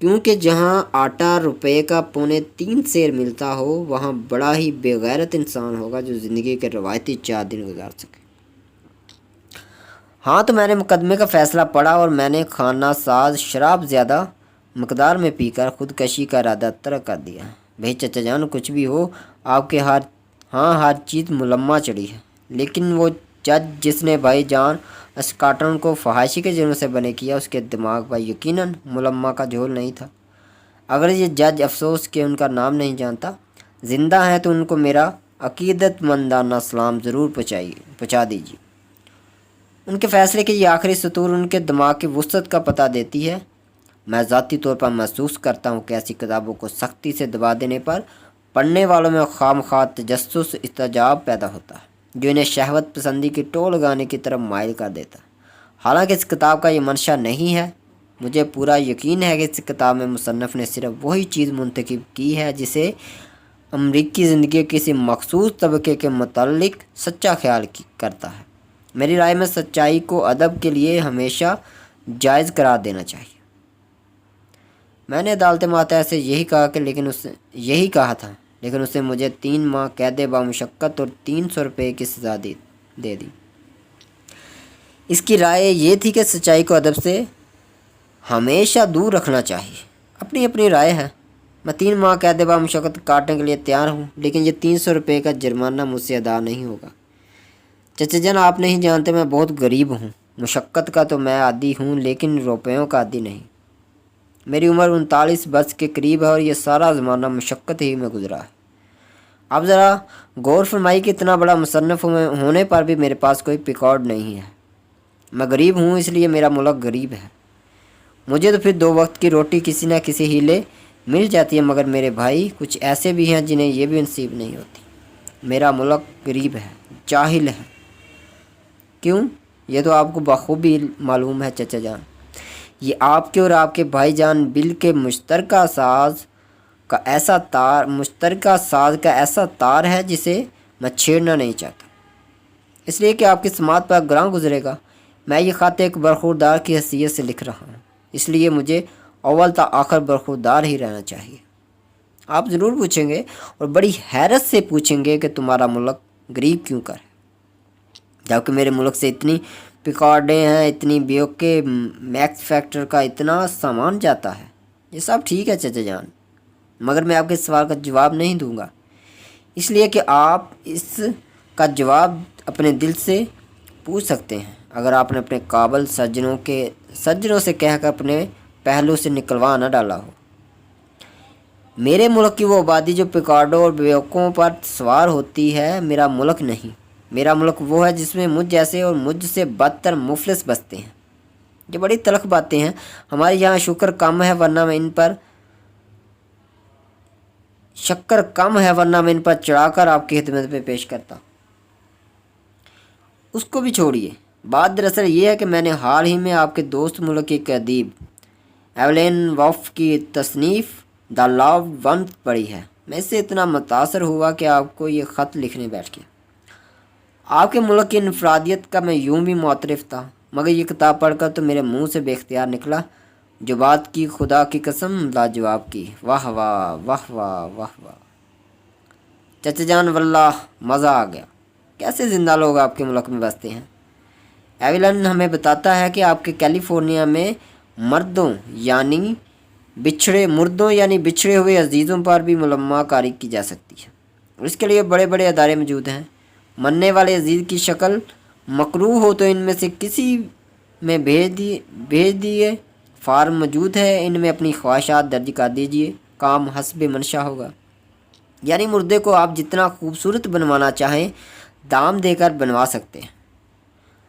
کیونکہ جہاں آٹا روپے کا 3.25 سیر ملتا ہو وہاں بڑا ہی بے غیرت انسان ہوگا جو زندگی کے روایتی 4 دن گزار سکے۔ ہاں تو میں نے مقدمے کا فیصلہ پڑھا اور میں نے خانہ ساز شراب زیادہ مقدار میں پی کر خودکشی کا ارادہ ترک کر دیا۔ بھائی چچا جان، کچھ بھی ہو، آپ کے ہر چیز ملمہ چڑھی ہے، لیکن وہ جج جس نے بھائی جان اسکاٹن کو فحاشی کے جرم سے بنے کیا، اس کے دماغ پر یقیناً ملمہ کا جھول نہیں تھا۔ اگر یہ جج افسوس کہ ان کا نام نہیں جانتا زندہ ہیں تو ان کو میرا عقیدت مندانہ سلام ضرور پہنچا دیجیے۔ ان کے فیصلے کے یہ آخری سطور ان کے دماغ کی وسعت کا پتہ دیتی ہے۔ میں ذاتی طور پر محسوس کرتا ہوں کہ ایسی کتابوں کو سختی سے دبا دینے پر پڑھنے والوں میں خواہ تجسس استعجاب پیدا ہوتا ہے، جو انہیں شہوت پسندی کی ٹو لگانے کی طرف مائل کر دیتا ہے۔ حالانکہ اس کتاب کا یہ منشا نہیں ہے، مجھے پورا یقین ہے کہ اس کتاب میں مصنف نے صرف وہی چیز منتخب کی ہے جسے امریکی زندگی کے کسی مخصوص طبقے کے متعلق سچا خیال کرتا ہے۔ میری رائے میں سچائی کو ادب کے لیے ہمیشہ جائز قرار دینا چاہیے۔ میں نے عدالت ماتحت سے یہی کہا تھا، لیکن اس نے مجھے 3 ماہ قید بامشقت اور 300 روپے کی سزا دے دی۔ اس کی رائے یہ تھی کہ سچائی کو ادب سے ہمیشہ دور رکھنا چاہیے۔ اپنی رائے ہے۔ میں 3 ماہ قید بامشقت کاٹنے کے لیے تیار ہوں، لیکن یہ 300 روپے کا جرمانہ مجھ سے ادا نہیں ہوگا۔ چچا جان، آپ نہیں جانتے میں بہت غریب ہوں۔ مشقت کا تو میں عادی ہوں، لیکن روپیوں کا عادی نہیں۔ میری عمر 39 برس کے قریب ہے اور یہ سارا زمانہ مشقت ہی میں گزرا ہے۔ آپ ذرا غور فرمائیے کہ اتنا بڑا مصنف ہونے پر بھی میرے پاس کوئی ریکارڈ نہیں ہے۔ میں غریب ہوں، اس لیے میرا ملک غریب ہے۔ مجھے تو پھر 2 وقت کی روٹی کسی نہ کسی ہیلے مل جاتی ہے، مگر میرے بھائی کچھ ایسے بھی ہیں جنہیں یہ بھی نصیب نہیں ہوتی۔ میرا ملک غریب ہے، جاہل ہے۔ کیوں؟ یہ تو آپ کو بخوبی معلوم ہے چچا جان۔ یہ آپ کے اور آپ کے بھائی جان بل کے مشترکہ ساز کا ایسا تار ہے جسے میں چھیڑنا نہیں چاہتا، اس لیے کہ آپ کی سماعت پر گراں گزرے گا۔ میں یہ خط ایک برخوردار کی حیثیت سے لکھ رہا ہوں، اس لیے مجھے اول تا آخر برخوردار ہی رہنا چاہیے۔ آپ ضرور پوچھیں گے اور بڑی حیرت سے پوچھیں گے کہ تمہارا ملک غریب کیوں کر ہے، جبکہ میرے ملک سے اتنی پیکارڈیں ہیں، اتنی بیوکے میکس فیکٹر کا اتنا سامان جاتا ہے۔ یہ سب ٹھیک ہے چچا جان، مگر میں آپ کے سوال کا جواب نہیں دوں گا، اس لیے کہ آپ اس کا جواب اپنے دل سے پوچھ سکتے ہیں اگر آپ نے اپنے قابل سجنوں سے کہہ کر اپنے پہلو سے نکلوا نہ ڈالا ہو۔ میرے ملک کی وہ آبادی جو پیکارڈوں اور بیوقوں پر سوار ہوتی ہے میرا ملک نہیں۔ میرا ملک وہ ہے جس میں مجھ جیسے اور مجھ سے بدتر مفلس بستے ہیں۔ یہ بڑی تلخ باتیں ہیں۔ ہمارے یہاں شکر کم ہے ورنہ میں ان پر چڑھا کر آپ کی خدمت میں پیش کرتا۔ اس کو بھی چھوڑیے، بات دراصل یہ ہے کہ میں نے حال ہی میں آپ کے دوست ملک کی ایک ادیب ایولین وولف کی تصنیف دا لاو ون پڑھی ہے۔ میں اس سے اتنا متاثر ہوا کہ آپ کو یہ خط لکھنے بیٹھ گیا۔ آپ کے ملک کی انفرادیت کا میں یوں بھی معترف تھا، مگر یہ کتاب پڑھ کر تو میرے منہ سے بے اختیار نکلا، جو بات کی خدا کی قسم لاجواب کی۔ واہ واہ واہ واہ واہ واہ چچا جان، واللہ مزہ آ گیا۔ کیسے زندہ لوگ آپ کے ملک میں بستے ہیں؟ ایولن ہمیں بتاتا ہے کہ آپ کے کیلیفورنیا میں مردوں یعنی بچھڑے ہوئے عزیزوں پر بھی ملمہ کاری کی جا سکتی ہے، اور اس کے لیے بڑے بڑے ادارے موجود ہیں۔ مرنے والے عزیز کی شکل مکروہ ہو تو ان میں سے کسی میں بھیج دیے، فارم موجود ہے، ان میں اپنی خواہشات درج کر دیجیے، کام حسب منشا ہوگا۔ یعنی مردے کو آپ جتنا خوبصورت بنوانا چاہیں دام دے کر بنوا سکتے ہیں۔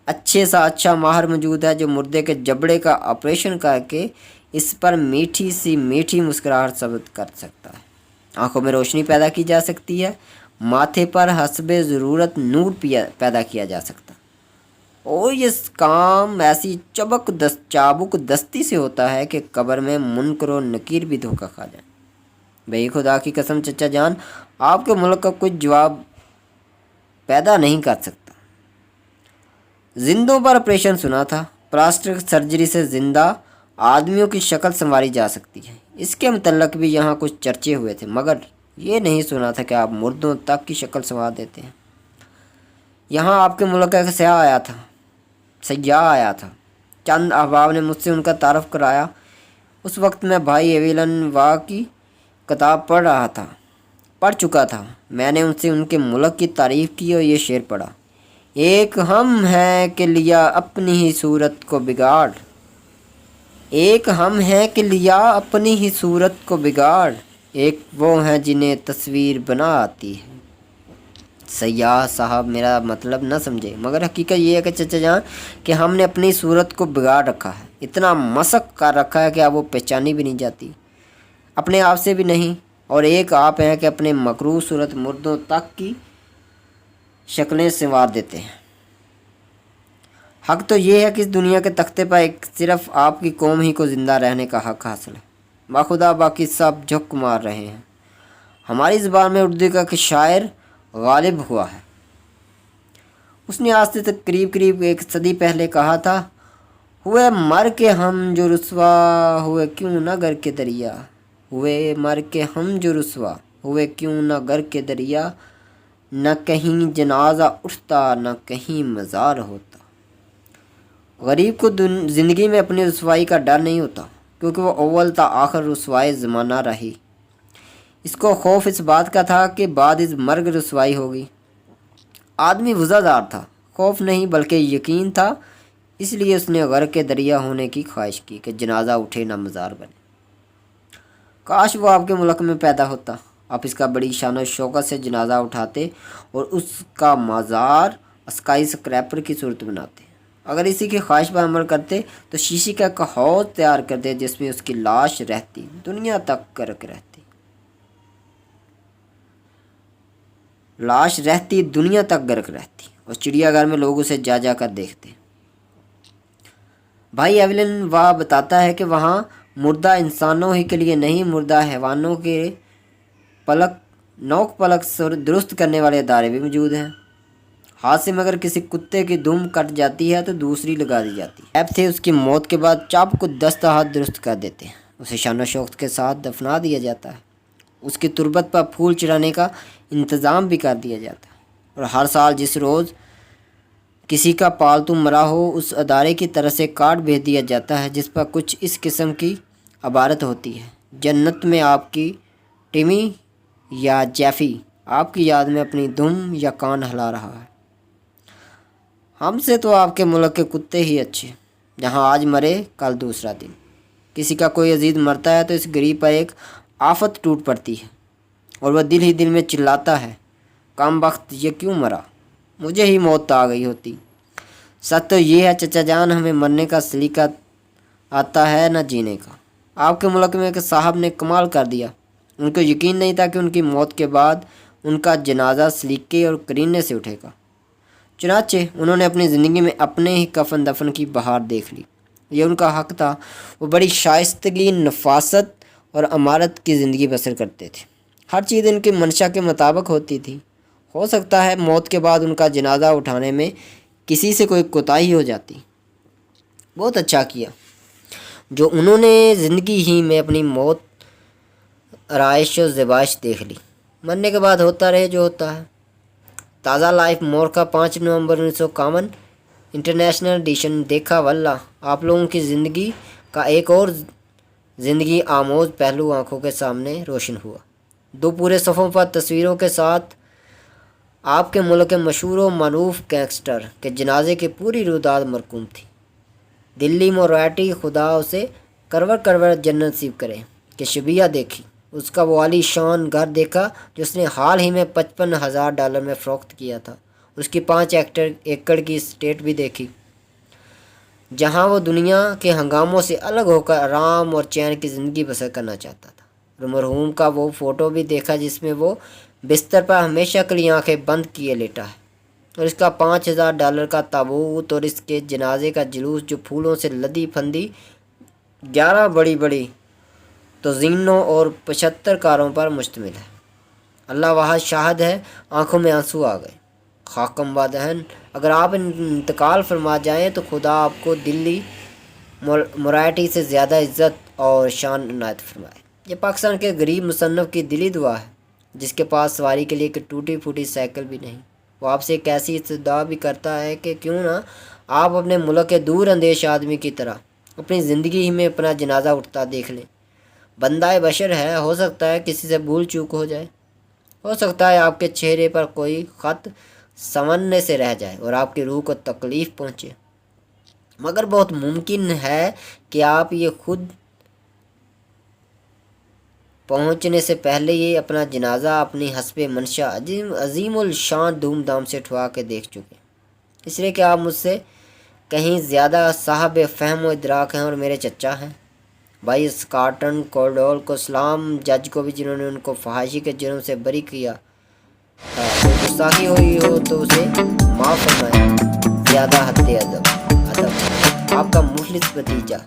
اچھے سا اچھا ماہر موجود ہے جو مردے کے جبڑے کا آپریشن کر کے اس پر میٹھی مسکراہٹ ثبت کر سکتا ہے۔ آنکھوں میں روشنی پیدا کی جا سکتی ہے، ماتھے پر حسب ضرورت نور پیدا کیا جا سکتا ہے، اور یہ کام ایسی چابک دستی سے ہوتا ہے کہ قبر میں منکر و نکیر بھی دھوکہ کھا جائیں۔ بھئی خدا کی قسم چچا جان، آپ کے ملک کا کچھ جواب پیدا نہیں کر سکتا۔ زندوں پر آپریشن سنا تھا، پلاسٹک سرجری سے زندہ آدمیوں کی شکل سنواری جا سکتی ہے، اس کے متعلق بھی یہاں کچھ چرچے ہوئے تھے، مگر یہ نہیں سنا تھا کہ آپ مردوں تک کی شکل سنوار دیتے ہیں۔ یہاں آپ کے ملک کا ایک سیاح آیا تھا۔ چند احباب نے مجھ سے ان کا تعارف کرایا۔ اس وقت میں بھائی ایویلن وا کی کتاب پڑھ چکا تھا۔ میں نے ان سے ان کے ملک کی تعریف کی اور یہ شعر پڑھا: ایک ہم ہے کہ لیا اپنی ہی صورت کو بگاڑ، ایک ہم ہے کہ لیا اپنی ہی صورت کو بگاڑ، ایک وہ ہیں جنہیں تصویر بنا آتی ہے۔ سیاح صاحب میرا مطلب نہ سمجھے، مگر حقیقت یہ ہے کہ چچا جان کہ ہم نے اپنی صورت کو بگاڑ رکھا ہے، اتنا مسخ کر رکھا ہے کہ اب وہ پہچانی بھی نہیں جاتی، اپنے آپ سے بھی نہیں، اور ایک آپ ہیں کہ اپنے مکروہ صورت مردوں تک کی شکلیں سنوار دیتے ہیں۔ حق تو یہ ہے کہ اس دنیا کے تختے پر ایک صرف آپ کی قوم ہی کو زندہ رہنے کا حق حاصل ہے، باخدا باقی سب جھک مار رہے ہیں۔ ہماری زبان میں اردو کا ایک شاعر غالب ہوا ہے، اس نے آج سے قریب ایک صدی پہلے کہا تھا: ہوئے مر کے ہم جو رسوا ہوئے کیوں نہ گر کے دریا، ہوئے مر کے ہم جو رسوا ہوئے کیوں نہ گر کے دریا، نہ کہیں جنازہ اٹھتا نہ کہیں مزار ہوتا۔ غریب کو زندگی میں اپنی رسوائی کا ڈر نہیں ہوتا، کیونکہ وہ اول تا آخر رسوائے زمانہ رہی۔ اس کو خوف اس بات کا تھا کہ بعد از مرگ رسوائی ہوگی۔ آدمی وضع دار تھا، خوف نہیں بلکہ یقین تھا، اس لیے اس نے غرق دریا ہونے کی خواہش کی کہ جنازہ اٹھے نہ مزار بنے۔ کاش وہ آپ کے ملک میں پیدا ہوتا، آپ اس کا بڑی شان و شوکت سے جنازہ اٹھاتے اور اس کا مزار اسکائی اسکریپر کی صورت بناتے۔ اگر اسی کی خواہش پر عمل کرتے تو شیشے کا ایک حوض تیار کرتے جس میں اس کی لاش رہتی، دنیا تک غرق رہتی، دنیا تک غرق رہتی، اور چڑیا گھر میں لوگ اسے جا جا کر دیکھتے۔ بھائی ایویلن وا بتاتا ہے کہ وہاں مردہ انسانوں ہی کے لیے نہیں، مردہ حیوانوں کے نوک پلک درست کرنے والے ادارے بھی موجود ہیں۔ ہاتھ سے مگر کسی کتے کی دم کٹ جاتی ہے تو دوسری لگا دی جاتی ہے۔ ایب تھے اس کی موت کے بعد چاپ کو دست ہاتھ درست کر دیتے ہیں، اسے شان و شوکت کے ساتھ دفنا دیا جاتا ہے، اس کی تربت پر پھول چڑھانے کا انتظام بھی کر دیا جاتا ہے، اور ہر سال جس روز کسی کا پالتو مرا ہو اس ادارے کی طرف سے کارڈ بھیج دیا جاتا ہے جس پر کچھ اس قسم کی عبارت ہوتی ہے: جنت میں آپ کی ٹمی یا جیفی آپ کی یاد میں اپنی دم یا کان ہلا رہا ہے۔ ہم سے تو آپ کے ملک کے کتے ہی اچھے، جہاں آج مرے کل دوسرا دن۔ کسی کا کوئی عزیز مرتا ہے تو اس غریب پر ایک آفت ٹوٹ پڑتی ہے اور وہ دل ہی دل میں چلاتا ہے: کم بخت یہ کیوں مرا، مجھے ہی موت آ گئی ہوتی۔ سچ تو یہ ہے چچا جان، ہمیں مرنے کا سلیقہ آتا ہے نہ جینے کا۔ آپ کے ملک میں ایک صاحب نے کمال کر دیا، ان کو یقین نہیں تھا کہ ان کی موت کے بعد ان کا جنازہ سلیقے اور کرینے سے اٹھے گا، چنانچہ انہوں نے اپنی زندگی میں اپنے ہی کفن دفن کی بہار دیکھ لی۔ یہ ان کا حق تھا، وہ بڑی شائستگی، نفاست اور امارت کی زندگی بسر کرتے تھے، ہر چیز ان کی منشا کے مطابق ہوتی تھی۔ ہو سکتا ہے موت کے بعد ان کا جنازہ اٹھانے میں کسی سے کوئی کوتاہی ہو جاتی۔ بہت اچھا کیا جو انہوں نے زندگی ہی میں اپنی موت آرائش و زیبائش دیکھ لی۔ مرنے کے بعد ہوتا رہے جو ہوتا ہے۔ تازہ لائف مورکا 5 نومبر 1951 انٹرنیشنل ایڈیشن۔ دیکھا واللہ آپ لوگوں کی زندگی کا ایک اور زندگی آموز پہلو آنکھوں کے سامنے روشن ہوا۔ 2 پورے صفحوں پر تصویروں کے ساتھ آپ کے ملک کے مشہور و معروف گینگسٹر کے جنازے کی پوری روداد مرقوم تھی۔ دلی موراٹی، خدا اسے کرور جنت نصیب کرے، کہ شبیہ دیکھی، اس کا وہ عالی شان گھر دیکھا جو اس نے حال ہی میں $55,000 میں فروخت کیا تھا، اس کی 5 ایکڑ کی اسٹیٹ بھی دیکھی، جہاں وہ دنیا کے ہنگاموں سے الگ ہو کر آرام اور چین کی زندگی بسر کرنا چاہتا تھا۔ اور مرحوم کا وہ فوٹو بھی دیکھا جس میں وہ بستر پر ہمیشہ کے لیے آنکھیں بند کیے لیٹا ہے، اور اس کا $5,000 کا تابوت اور اس کے جنازے کا جلوس جو پھولوں سے لدی پھندی 11 بڑی توزینوں اور 75 کاروں پر مشتمل ہے۔ اللہ واحد شاہد ہے، آنکھوں میں آنسو آ گئے۔ خاکم و دہن، اگر آپ انتقال فرما جائیں تو خدا آپ کو دلی موراٹی سے زیادہ عزت اور شان عنایت فرمائے۔ یہ پاکستان کے غریب مصنف کی دلی دعا ہے جس کے پاس سواری کے لیے ایک ٹوٹی پھوٹی سائیکل بھی نہیں۔ وہ آپ سے ایک ایسی استدعا بھی کرتا ہے کہ کیوں نہ آپ اپنے ملک کے دور اندیش آدمی کی طرح اپنی زندگی ہی میں اپنا جنازہ اٹھتا دیکھ لیں۔ بندہ بشر ہے، ہو سکتا ہے کسی سے بھول چوک ہو جائے، ہو سکتا ہے آپ کے چہرے پر کوئی خط سنورنے سے رہ جائے اور آپ کی روح کو تکلیف پہنچے، مگر بہت ممکن ہے کہ آپ یہ خود پہنچنے سے پہلے یہ اپنا جنازہ اپنی حسب منشا عظیم الشان دھوم دھام سے اٹھوا کے دیکھ چکے، اس لیے کہ آپ مجھ سے کہیں زیادہ صاحب فہم و ادراک ہیں اور میرے چچا ہیں۔ بھائی اسکاٹن کوڈول کو سلام، جج کو بھی جنہوں نے ان کو فحاشی کے جرم سے بری کیا تھا، کوئی گستاخی ہوئی ہو تو اسے معاف فرمائیں۔ زیادہ حد ادب۔ آپ کا مفلس بھتیجا۔